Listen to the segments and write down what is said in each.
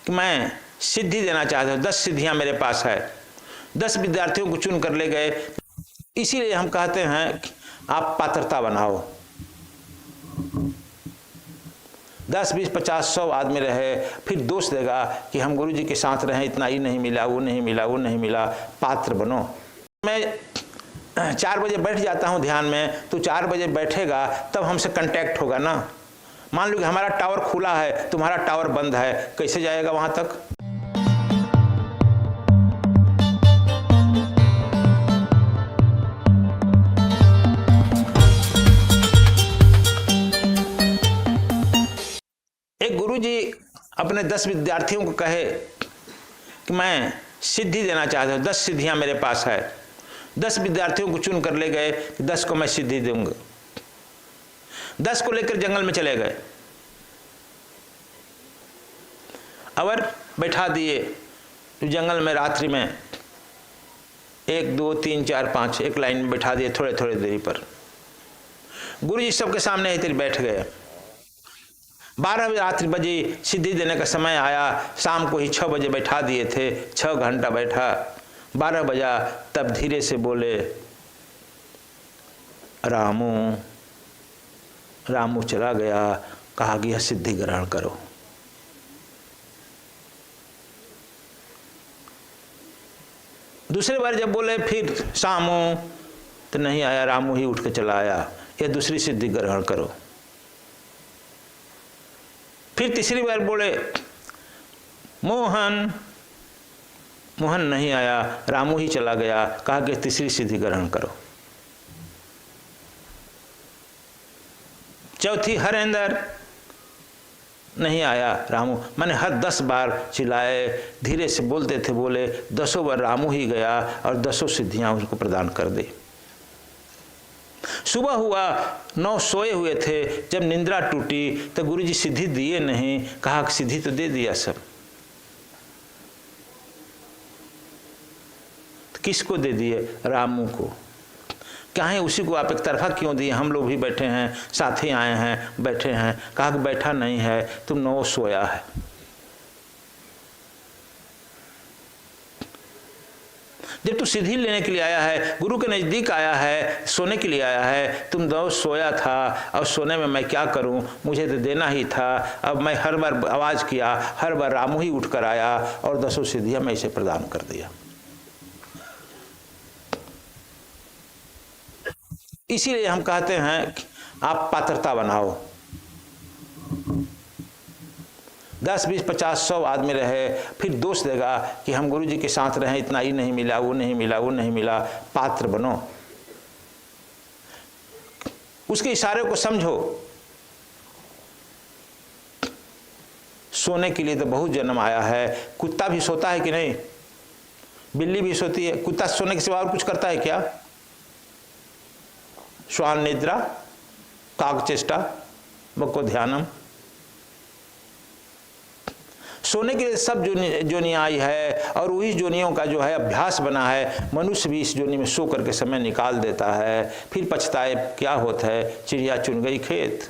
कि मैं सिद्धि देना चाहता हूँ, 10 सिद्धियां मेरे पास है। 10 विद्यार्थियों को चुन कर ले गए। इसीलिए हम कहते हैं कि आप पात्रता बनाओ। 10, 20, 50, 100 आदमी रहे, फिर दोष देगा कि हम गुरु जी के साथ रहे, इतना ही नहीं मिला, वो नहीं मिला, वो नहीं मिला। पात्र बनो। मैं 4 बजे बैठ जाता हूँ ध्यान में, तो 4 बजे बैठेगा तब हमसे कांटेक्ट होगा ना। मान लो कि हमारा टावर खुला है, तुम्हारा टावर बंद है, कैसे जाएगा वहां तक? एक गुरुजी अपने 10 विद्यार्थियों को कहे कि मैं सिद्धि देना चाहता हूँ, 10 सिद्धियां मेरे पास है। 10 विद्यार्थियों को चुन कर ले गए, 10 को मैं सिद्धि दूंगा। 10 को लेकर जंगल में चले गए और बैठा दिए जंगल में। रात्रि में 1, 2, 3, 4, 5 एक लाइन में बैठा दिए, थोड़े थोड़े देरी पर। गुरुजी सबके सामने इधर बैठ गए। 12 रात्रि बजे सिद्धि देने का समय आया। शाम को ही 6 बजे बैठा दिए थे, 6 घंटा बैठा। 12 बजा तब धीरे से बोले, रामू। रामू चला गया, कहा कि यह सिद्धि ग्रहण करो। दूसरी बार जब बोले फिर शामू, तो नहीं आया, रामू ही उठ के चला आया, यह दूसरी सिद्धि ग्रहण करो। फिर तीसरी बार बोले मोहन, मोहन नहीं आया, रामू ही चला गया, कहा कि तीसरी सिद्धि ग्रहण करो। चौथी हरेंद्र, नहीं आया रामू। मैंने हर 10 बार चिल्लाए, धीरे से बोलते थे, बोले 10 बार रामू ही गया और 10 सिद्धियां उसको प्रदान कर दी। सुबह हुआ, 9 सोए हुए थे। जब निंद्रा टूटी तो गुरुजी सिद्धि दिए नहीं, कहा कि सिद्धि तो दे दिया सब। तो किसको दे दिए? रामू को। कहें उसी को आप एक तरफा क्यों दिए? हम लोग भी बैठे हैं, साथी आए हैं, बैठे हैं। कहा कि बैठा नहीं है, तुम 9 सोया है। जब तू सिद्धि लेने के लिए आया है, गुरु के नजदीक आया है, सोने के लिए आया है, तुम 9 सोया था। और सोने में मैं क्या करूं, मुझे तो देना ही था। अब मैं हर बार आवाज किया, हर बार रामू ही उठकर आया और 10 सिद्धियां मैं इसे प्रदान कर दिया। इसीलिए हम कहते हैं कि आप पात्रता बनाओ। 10, 20, 50, 100 आदमी रहे, फिर दोष देगा कि हम गुरु जी के साथ रहे, इतना ही नहीं मिला, वो नहीं मिला, वो नहीं मिला। पात्र बनो। उसके इशारे को समझो। सोने के लिए तो बहुत जन्म आया है। कुत्ता भी सोता है कि नहीं? बिल्ली भी सोती है। कुत्ता सोने के सिवा और कुछ करता है क्या? श्वान निद्रा, काक चेष्टा, बको ध्यानम। सोने के लिए सब जोनियां आई है और वही जोनियों का जो है अभ्यास बना है। मनुष्य भी इस जोनी में सो करके समय निकाल देता है, फिर पछताए क्या होता है, चिड़िया चुन गई खेत।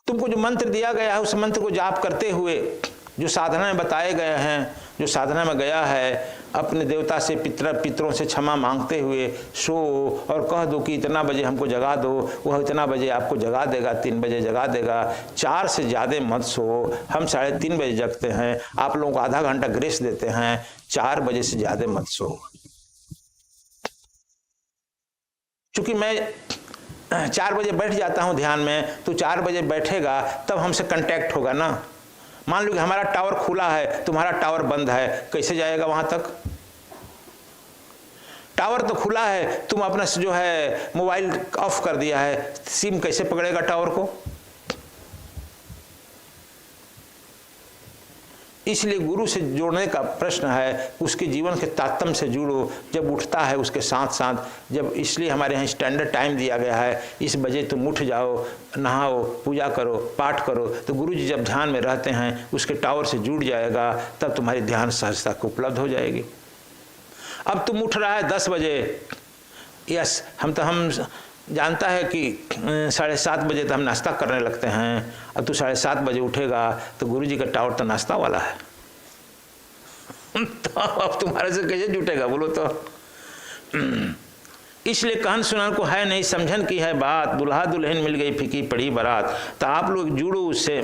तुमको जो मंत्र दिया गया है, उस मंत्र को जाप करते हुए जो साधना में बताए गए हैं, जो साधना में गया है, अपने देवता से पितरों से क्षमा मांगते हुए सो और कह दो कि इतना बजे हमको जगा दो। वह इतना बजे आपको जगा देगा, 3 बजे जगा देगा। 4 से ज़्यादा मत सो। हम 3:30 बजे जगते हैं, आप लोगों को आधा घंटा ग्रेस देते हैं। 4 बजे से ज़्यादा मत सो। चूंकि मैं 4 बजे बैठ जाता हूँ ध्यान में, तो 4 बजे बैठेगा तब हमसे कांटेक्ट होगा ना। मान लो कि हमारा टावर खुला है, तुम्हारा टावर बंद है, कैसे जाएगा वहां तक? टावर तो खुला है, तुम अपना जो है मोबाइल ऑफ कर दिया है, सिम कैसे पकड़ेगा टावर को? इसलिए गुरु से जोड़ने का प्रश्न है, उसके जीवन के तात्म से जुड़ो। जब उठता है उसके साथ साथ, जब इसलिए हमारे यहाँ स्टैंडर्ड टाइम दिया गया है, इस बजे तुम उठ जाओ, नहाओ, पूजा करो, पाठ करो। तो गुरु जी जब ध्यान में रहते हैं, उसके टावर से जुड़ जाएगा, तब तुम्हारी ध्यान सहजता को उपलब्ध हो जाएगी। अब तुम उठ रहा है 10 बजे, यस, हम जानता है कि 7:30 बजे तो हम नाश्ता करने लगते हैं, अब तू 7:30 बजे उठेगा तो गुरुजी का टावर तो नाश्ता वाला है तो अब तुम्हारे से कैसे जुटेगा बोलो तो। इसलिए कहन सुनन को है नहीं, समझन की है बात, दुल्हा दुल्हन मिल गई फीकी पड़ी बारात। तो आप लोग जुड़ो उससे।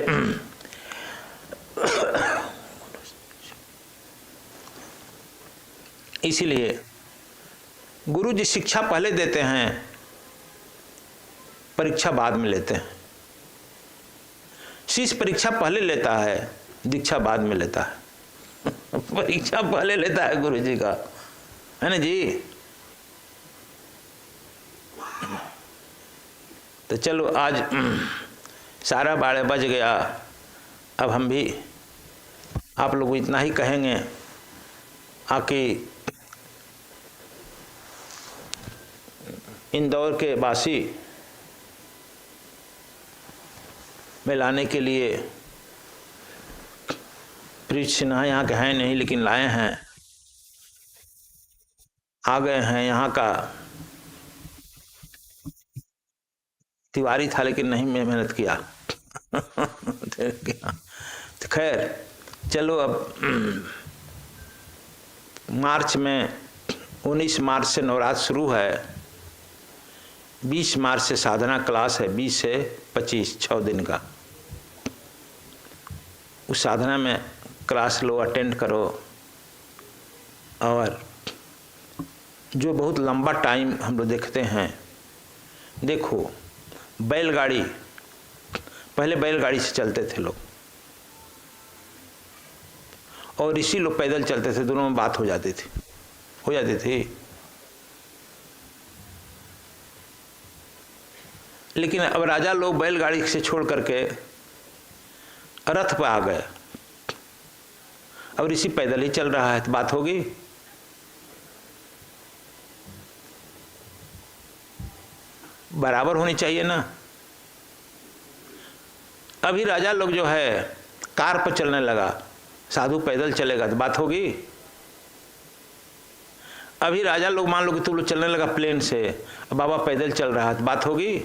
इसीलिए गुरु जी शिक्षा पहले देते हैं, परीक्षा बाद में लेते हैं। शिष्य परीक्षा पहले लेता है, दीक्षा बाद में लेता है। परीक्षा पहले लेता है गुरु जी का, है ना जी। तो चलो आज सारा 12 बज गया। अब हम भी आप लोग इतना ही कहेंगे, आके इंदौर के वासी में लाने के लिए प्रीत सिन्हा यहाँ के हैं नहीं, लेकिन लाए हैं, आ गए हैं। यहाँ का तिवारी था लेकिन नहीं मैं मेहनत किया तो खैर चलो। अब मार्च में 19 मार्च से नवरात्र शुरू है, 20 मार्च से साधना क्लास है, 20 से 25 6 दिन का। उस साधना में क्लास लो, अटेंड करो। और जो बहुत लंबा टाइम हम लोग देखते हैं, देखो बैलगाड़ी, पहले बैलगाड़ी से चलते थे लोग और ऋषि लोग पैदल चलते थे, दोनों में बात हो जाती थी। लेकिन अब राजा लोग बैलगाड़ी से छोड़ करके रथ पर आ गए, अब ऋषि पैदल ही चल रहा है, तो बात होगी। बराबर होनी चाहिए ना। अभी राजा लोग जो है कार पर चलने लगा, साधु पैदल चलेगा तो बात होगी। अभी राजा लोग मान लो कि तुम लोग चलने लगा प्लेन से, बाबा पैदल चल रहा है तो बात होगी।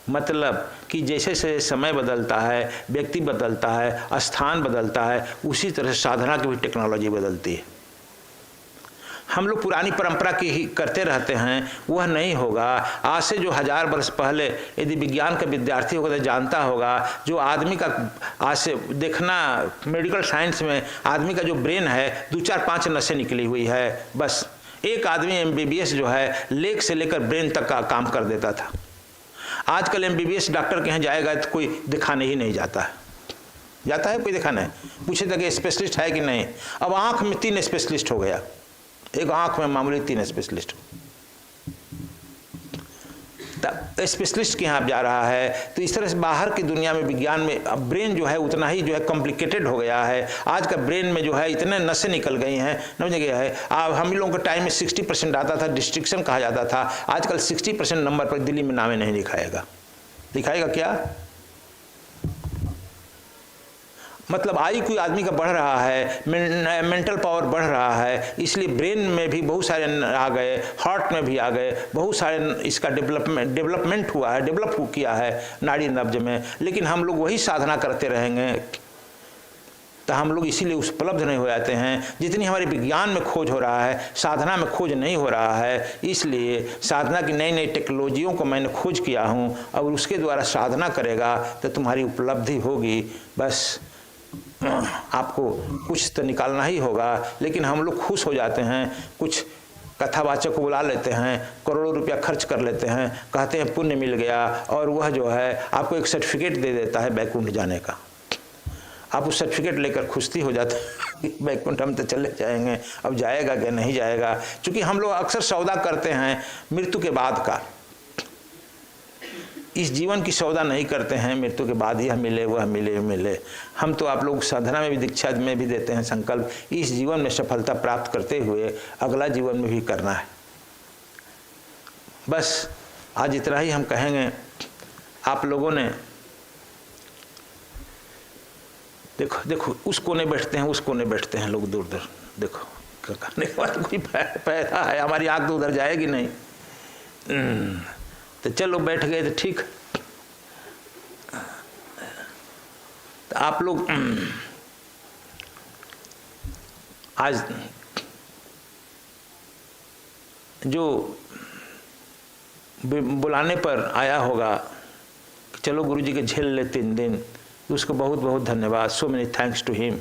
मतलब कि जैसे जैसे समय बदलता है, व्यक्ति बदलता है, स्थान बदलता है, उसी तरह साधना की भी टेक्नोलॉजी बदलती है। हम लोग पुरानी परंपरा की ही करते रहते हैं, वह नहीं होगा। आज से जो 1000 वर्ष पहले यदि विज्ञान का विद्यार्थी होगा तो जानता होगा, जो आदमी का आज से देखना मेडिकल साइंस में आदमी का जो ब्रेन है 2-4-5 नसें निकली हुई है। बस एक आदमी MBBS जो है लेग से लेकर ब्रेन तक का काम कर देता था। आजकल MBBS डॉक्टर के यहाँ जाएगा तो कोई दिखाने ही नहीं जाता है कोई दिखाने, पूछे तक स्पेशलिस्ट है कि नहीं। अब आंख में 3 स्पेशलिस्ट हो गया, एक आंख में मामूली 3 स्पेशलिस्ट। स्पेशलिस्ट के यहाँ आप जा रहा है, तो इस तरह से बाहर की दुनिया में विज्ञान में अब ब्रेन जो है उतना ही जो है कॉम्प्लिकेटेड हो गया है। आज का ब्रेन में जो है इतने नसें निकल गई हैं, समझ गया है। अब हम लोगों के टाइम में 60% आता था, डिस्ट्रिक्शन कहा जाता था। आजकल 60% नंबर पर दिल्ली में नामे नहीं दिखाएगा क्या? मतलब IQ आदमी का बढ़ रहा है, मेंटल पावर बढ़ रहा है, इसलिए ब्रेन में भी बहुत सारे आ गए, हार्ट में भी आ गए, बहुत सारे इसका डेवलपमेंट हुआ है, डेवलप किया है नाड़ी नब्ज में। लेकिन हम लोग वही साधना करते रहेंगे तो हम लोग इसीलिए उपलब्ध नहीं हो जाते हैं। जितनी हमारे विज्ञान में खोज हो रहा है, साधना में खोज नहीं हो रहा है। इसलिए साधना की नई नई टेक्नोलॉजियों को मैंने खोज किया हूँ, और उसके द्वारा साधना करेगा तो तुम्हारी उपलब्धि होगी। बस आपको कुछ तो निकालना ही होगा। लेकिन हम लोग खुश हो जाते हैं, कुछ कथावाचक को बुला लेते हैं, करोड़ों रुपया खर्च कर लेते हैं, कहते हैं पुण्य मिल गया, और वह जो है आपको एक सर्टिफिकेट दे देता है बैकुंठ जाने का। आप उस सर्टिफिकेट लेकर खुशी हो जाते हैं बैकुंठ हम तो चले जाएंगे। अब जाएगा क्या नहीं जाएगा, क्योंकि हम लोग अक्सर सौदा करते हैं मृत्यु के बाद का। इस जीवन की सौदा नहीं करते हैं मृत्यु के बाद यह मिले वह मिले। हम तो आप लोग साधना में भी दीक्षा में भी देते हैं संकल्प, इस जीवन में सफलता प्राप्त करते हुए अगला जीवन में भी करना है। बस आज इतना ही हम कहेंगे। आप लोगों ने देखो उस कोने बैठते हैं लोग दूर दूर। देखो करने के बाद कोई पैदा है, हमारी आँख तो उधर जाएगी नहीं। तो चलो बैठ गए तो ठीक। तो आप लोग आज जो बुलाने पर आया होगा कि चलो गुरुजी के झेल ले 3 दिन, उसको बहुत बहुत धन्यवाद। So many thanks to him.